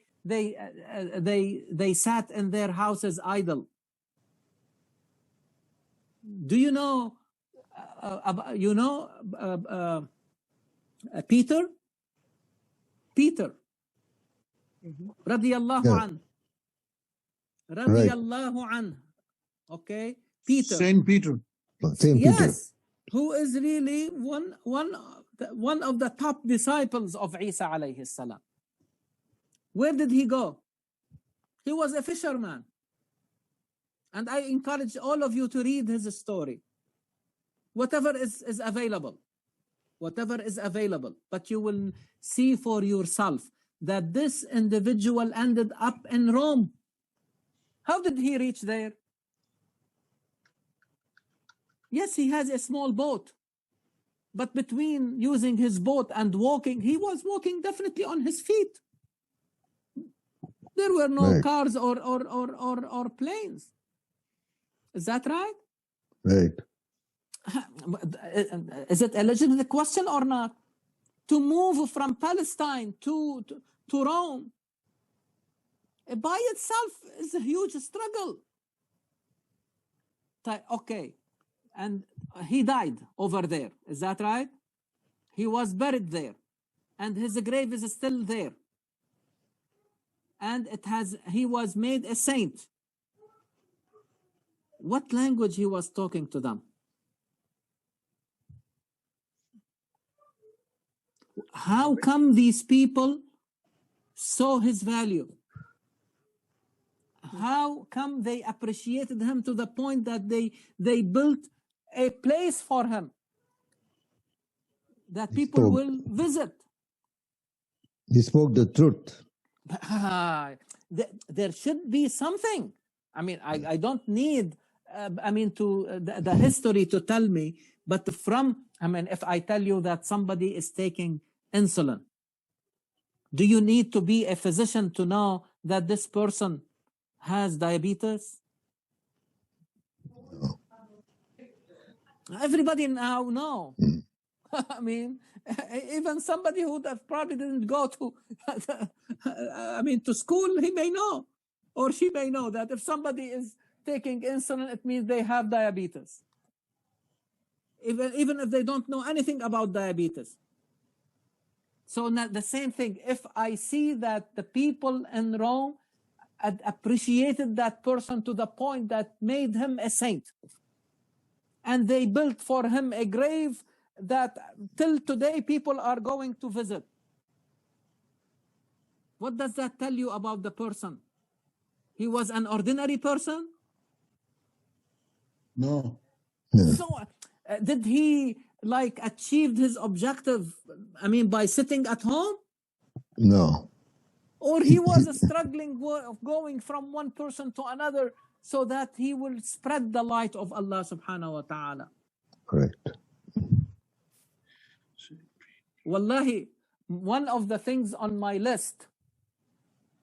sat in their houses idle. Do you know Peter radiyallahu anhu, radiyallahu anhu, okay, Peter, Saint Peter, yes, who is really one of the top disciples of Isa alayhi salam. Where did he go? He was a fisherman. And I encourage all of you to read his story. Whatever is available. Whatever is available. But you will see for yourself that this individual ended up in Rome. How did he reach there? Yes, he has a small boat. But between using his boat and walking, he was walking definitely on his feet. There were no cars or planes. Is that right? Right. Is it a legitimate question or not? To move from Palestine to Rome, by itself is a huge struggle. Okay, and he died over there. Is that right? He was buried there, and his grave is still there. And he was made a saint. What language he was talking to them? How come these people saw his value? How come they appreciated him to the point that they built a place for him that people will visit? He spoke the truth. There should be something. I don't need the history to tell me, but if I tell you that somebody is taking insulin, do you need to be a physician to know that this person has diabetes? No. Everybody now know. Even somebody who probably didn't go to to school, he may know, or she may know that if somebody is taking insulin, it means they have diabetes. Even if they don't know anything about diabetes. So now the same thing, if I see that the people in Rome had appreciated that person to the point that made him a saint, and they built for him a grave that till today people are going to visit, what does that tell you about the person? He was an ordinary person? No. So did he like achieved his objective, I mean, by sitting at home? No. Or he was struggling of going from one person to another so that he will spread the light of Allah subhanahu wa ta'ala. Correct. Wallahi, one of the things on my list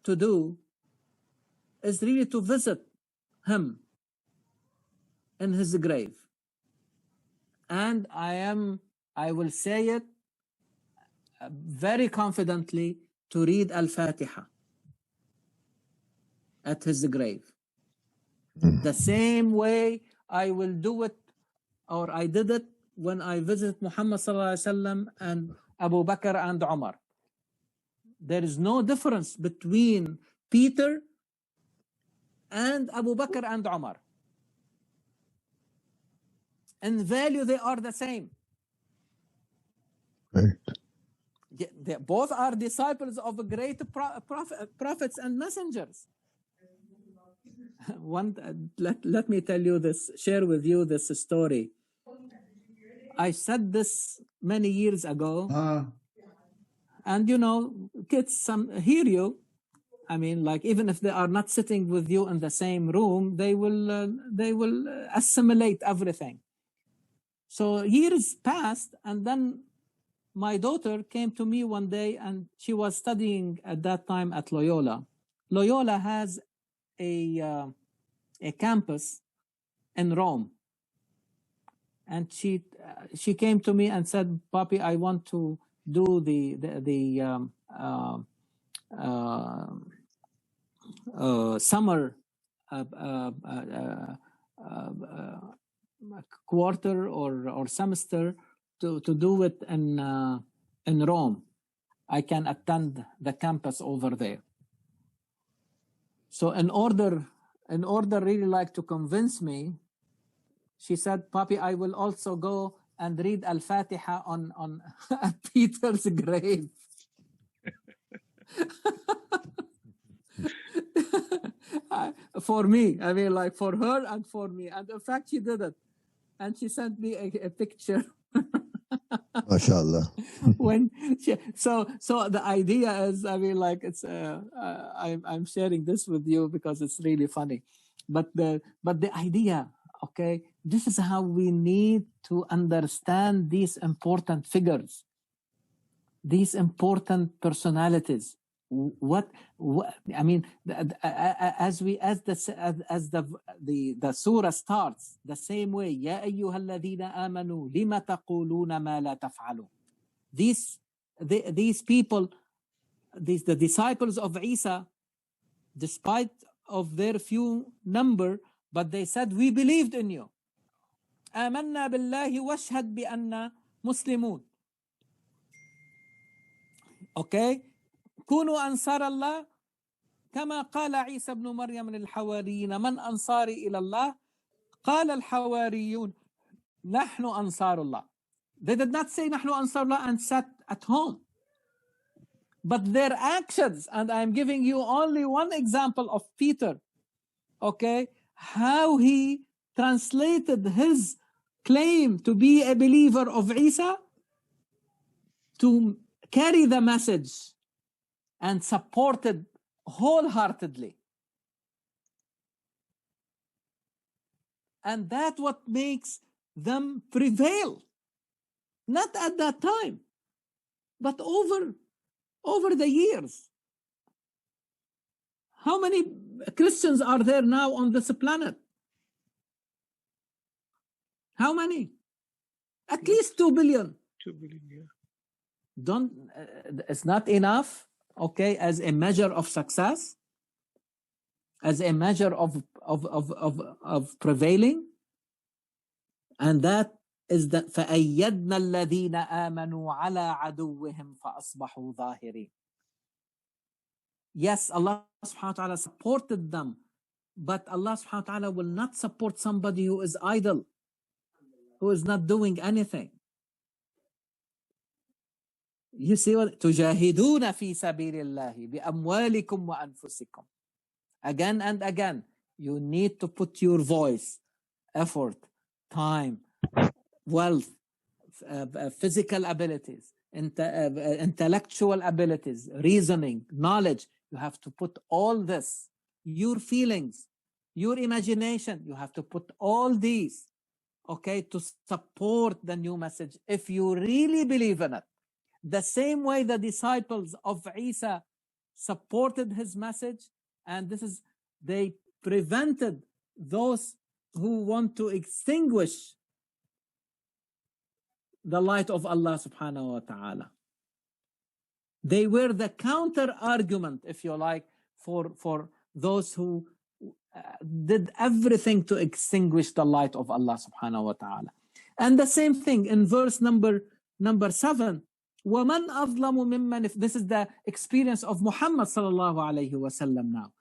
to do is really to visit him in his grave. And I will say it very confidently, to read Al-Fatiha at his grave. The same way I will do it, or I did it when I visited Muhammad sallallahu alaihi wasallam and Abu Bakr and Umar. There is no difference between Peter and Abu Bakr and Umar. In value, they are the same. Right. They both are disciples of great prophets and messengers. Let me tell you this, share with you this story. I said this many years ago, and you know, kids hear you. I mean, like, even if they are not sitting with you in the same room, they will assimilate everything. So years passed, and then my daughter came to me one day, and she was studying at that time at Loyola. Loyola has a campus in Rome. And she came to me and said, "Papi, I want to do the summer quarter or semester to do it in Rome. I can attend the campus over there." So in order really like to convince me, she said, "Papi, I will also go and read Al-Fatiha on Peter's grave." For me, I mean, like, for her and for me. And in fact, she did it. And she sent me a picture. MashaAllah. So the idea is, I mean, like, it's I'm sharing this with you because it's really funny. But the idea, okay, this is how we need to understand these important figures, these important personalities. What I mean, as the surah starts the same way, Ya ayyuhalladhina amanu lima taquluna ma la taf'alun. These people, the disciples of Isa, despite of their few number, but they said, "We believed in you. آمنا بالله واشهد بأننا مسلمون." Okay? كونوا أنصار الله كما قال عيسى بن مريم للحواريين من أنصاري إلى الله قال الحواريون نحن أنصار الله. They did not say نحن أنصار الله and sat at home. But their actions, and I'm giving you only one example of Peter, okay, how he translated his claim to be a believer of Isa to carry the message and supported wholeheartedly. And that's what makes them prevail. Not at that time, but over the years. How many Christians are there now on this planet? How many? At least 2 billion. 2 billion, yeah. It's not enough, okay, as a measure of success, as a measure of prevailing. And that is that فَأَيَّدْنَا الَّذِينَ آمَنُوا عَلَى عَدُوِّهِمْ فَأَصْبَحُوا ظَاهِرِينَ. Yes, Allah subhanahu wa ta'ala supported them, but Allah subhanahu wa ta'ala will not support somebody who is idle, who is not doing anything. You see what? تُجَاهِدُونَ فِي سَبِيلِ اللَّهِ بِأَمْوَالِكُمْ وَأَنفُسِكُمْ. Again and again, you need to put your voice, effort, time, wealth, physical abilities, intellectual abilities, reasoning, knowledge. You have to put all this, your feelings, your imagination, you have to put all these, okay, to support the new message if you really believe in it. The same way the disciples of Isa supported his message, and they prevented those who want to extinguish the light of Allah subhanahu wa ta'ala. They were the counter argument, if you like, for those who did everything to extinguish the light of Allah subhanahu wa ta'ala. And the same thing in verse number 7. وَمَنْ أَظْلَمُ مِمَّنْ, if this is the experience of Muhammad sallallahu alayhi wa sallam now.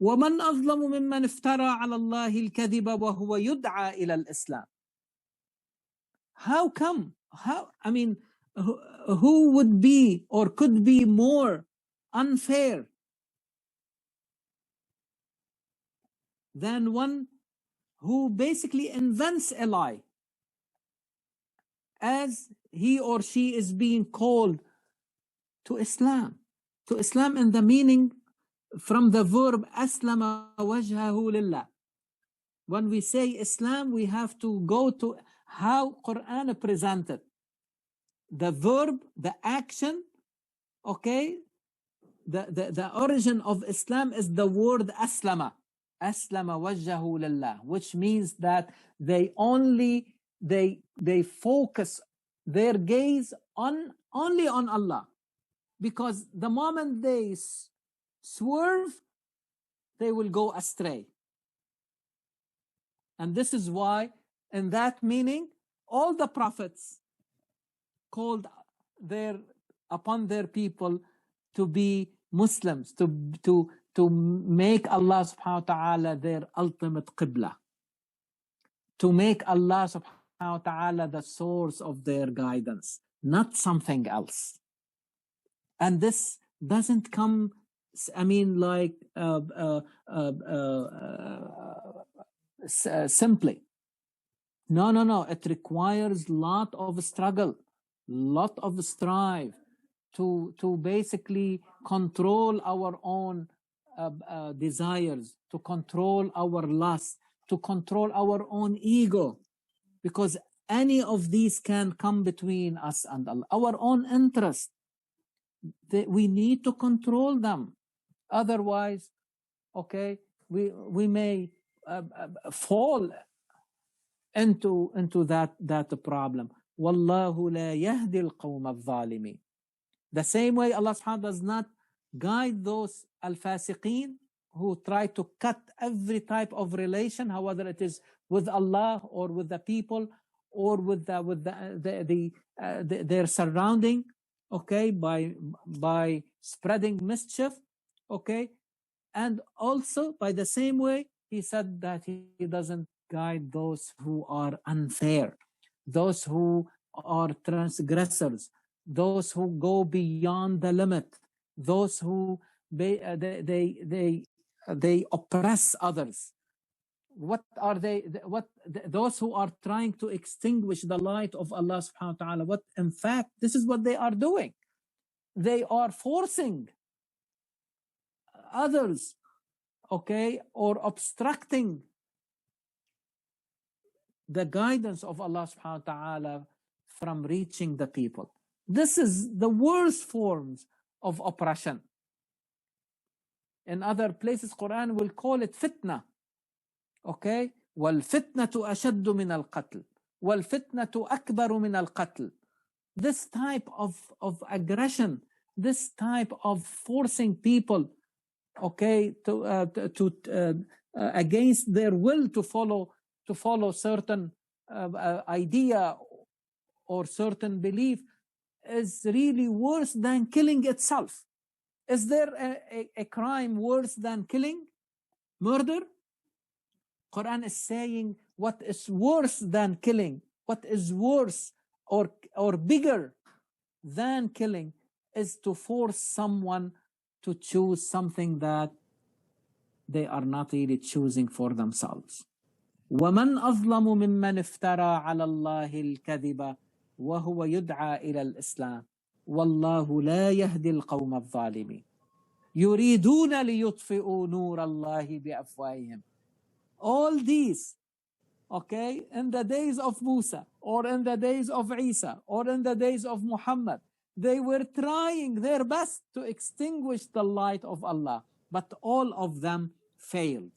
وَمَنْ أَظْلَمُ مِمَّنْ افْتَرَى عَلَى اللَّهِ الْكَذِبَ وَهُوَ يُدْعَى إِلَى الْإِسْلَامِ. How come? I mean, who would be or could be more unfair than one who basically invents a lie as he or she is being called to Islam? To Islam in the meaning from the verb أَسْلَمَ وَجْهَهُ لِلَّهِ. When we say Islam, we have to go to how Quran presented. The verb, the action, okay? The origin of Islam is the word aslama. Aslama wajhahu lillah, which means that they focus their gaze only on Allah. Because the moment they swerve, they will go astray. And this is why, in that meaning, all the prophets called upon their people to be Muslims, to make Allah subhanahu wa ta'ala their ultimate qibla, to make Allah subhanahu wa ta'ala the source of their guidance, not something else. And this doesn't come, I mean, like simply. No. It requires lot of struggle, lot of strive to basically control our own desires, to control our lust, to control our own ego, because any of these can come between us and Allah. Our own interest, we need to control them. Otherwise, okay, we may fall into that problem. Wallahu la yahdi al-qawm al-zalimin. The same way Allah subhanahu wa ta'ala does not guide those al-fasiqeen who try to cut every type of relation, whether it is with Allah or with the people or with their surrounding, okay, by spreading mischief, okay. And also by the same way, he said that he doesn't guide those who are unfair, those who are transgressors, those who go beyond the limit, those who they oppress others. What are they? Those who are trying to extinguish the light of Allah subhanahu wa ta'ala. What, in fact, this is what they are doing. They are forcing others, okay, or obstructing the guidance of Allah subhanahu wa ta'ala from reaching the people. This is the worst forms of oppression. In other places, Quran will call it fitna. Okay? وَالْفِتْنَةُ أَشَدُّ مِنَ الْقَتْلِ وَالْفِتْنَةُ أَكْبَرُ مِنَ الْقَتْلِ. This type of aggression, this type of forcing people, okay, to against their will to follow certain idea or certain belief is really worse than killing itself. Is there a crime worse than killing? Murder? Quran is saying what is worse than killing, what is worse or bigger than killing is to force someone to choose something that they are not really choosing for themselves. وَمَنْ أَظْلَمُ مِمَّنِ افْتَرَى عَلَى اللَّهِ الْكَذِبَ وَهُوَ يُدْعَى إِلَى الْإِسْلَامِ وَاللَّهُ لَا يَهْدِي الْقَوْمَ الظَّالِمِينَ يُرِيدُونَ لِيُطْفِئُوا نُورَ اللَّهِ بِأَفْوَاهِهِمْ. All these, okay, in the days of Musa, or in the days of Isa, or in the days of Muhammad, they were trying their best to extinguish the light of Allah, but all of them failed.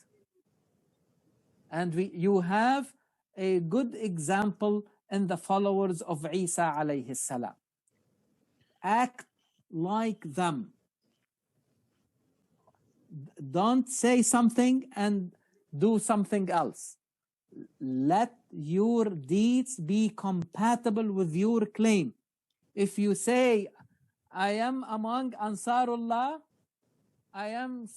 And you have a good example in the followers of Isa alayhi salam. Act like them. Don't say something and do something else. Let your deeds be compatible with your claim. If you say, I am among Ansarullah, I am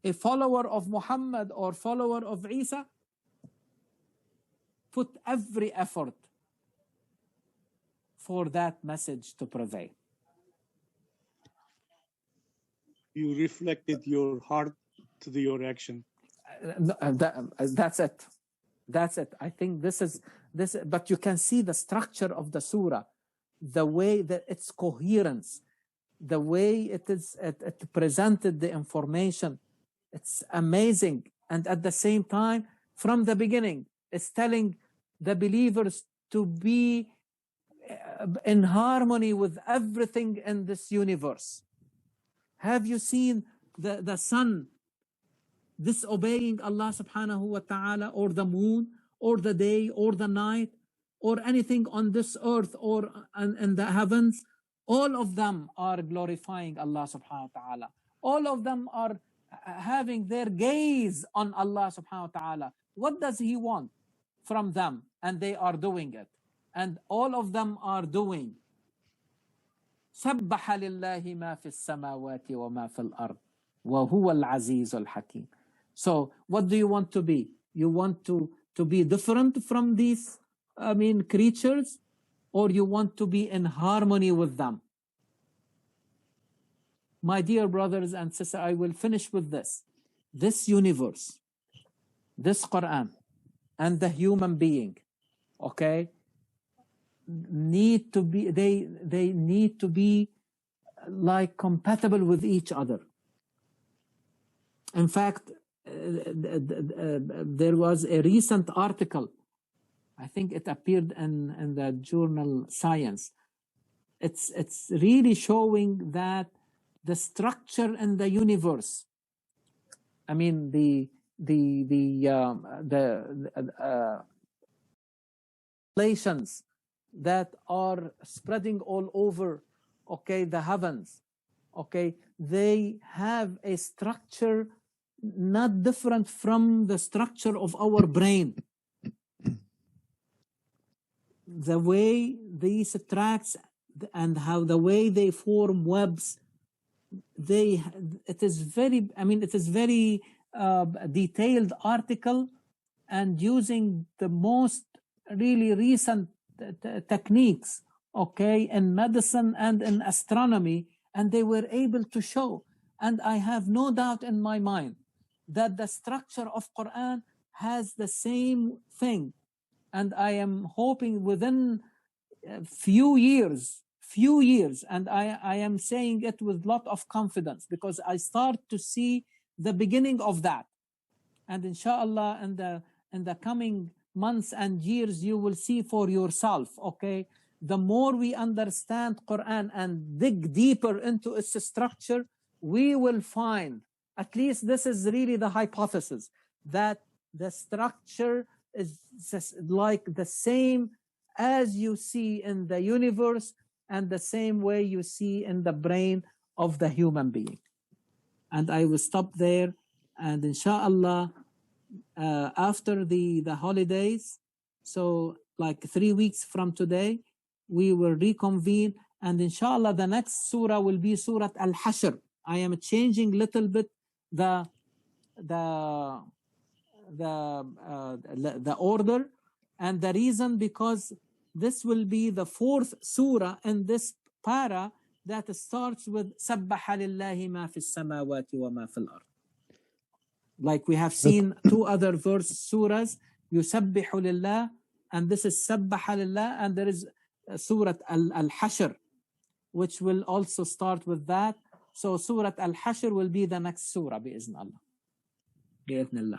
a follower of Muhammad or follower of Isa, put every effort for that message to prevail. You reflected your heart to your action. That's it. That's it. I think this is, but you can see the structure of the surah, the way that its coherence, the way it presented the information. It's amazing. And at the same time, from the beginning, it's telling the believers to be in harmony with everything in this universe. Have you seen the sun disobeying Allah subhanahu wa ta'ala, or the moon, or the day, or the night, or anything on this earth or in the heavens? All of them are glorifying Allah subhanahu wa ta'ala. All of them are having their gaze on Allah subhanahu wa ta'ala. What does He want from them? And they are doing it. And all of them are doing سبح لله ما في السماوات وما في الأرض وهو العزيز الحكيم. So what do you want to be? You want to be different from these creatures, or you want to be in harmony with them? My dear brothers and sisters, I will finish with this. This universe, this Quran, and the human being, okay, need to be, they need to be like compatible with each other. In fact, there was a recent article, I think it appeared in the journal Science. It's really showing that the structure in the universe, I mean the relations that are spreading all over, okay, the heavens, okay, they have a structure not different from the structure of our brain. The way these tracks and how the way they form webs, it is very detailed article, and using the most really recent techniques, okay, in medicine and in astronomy, and they were able to show, and I have no doubt in my mind that the structure of Quran has the same thing. And I am hoping within few years, and I am saying it with a lot of confidence, because I start to see the beginning of that. And inshallah, in the coming months and years, you will see for yourself, okay? The more we understand Quran and dig deeper into its structure, we will find, at least this is really the hypothesis, that the structure is like the same as you see in the universe and the same way you see in the brain of the human being. And I will stop there, and inshallah, after the holidays. So like 3 weeks from today, we will reconvene, and inshallah the next surah will be Surah Al-Hashr. I am changing little bit the order, and the reason because this will be the 4th surah in this para that starts with سبح لله ما في السماوات وما في الأرض. Like we have seen 2 other verse surahs, يسبح لله, and this is سبح لله, and there is Surah Al-Hashr, which will also start with that. So Surah Al-Hashr will be the next surah بإذن الله. بإذن الله.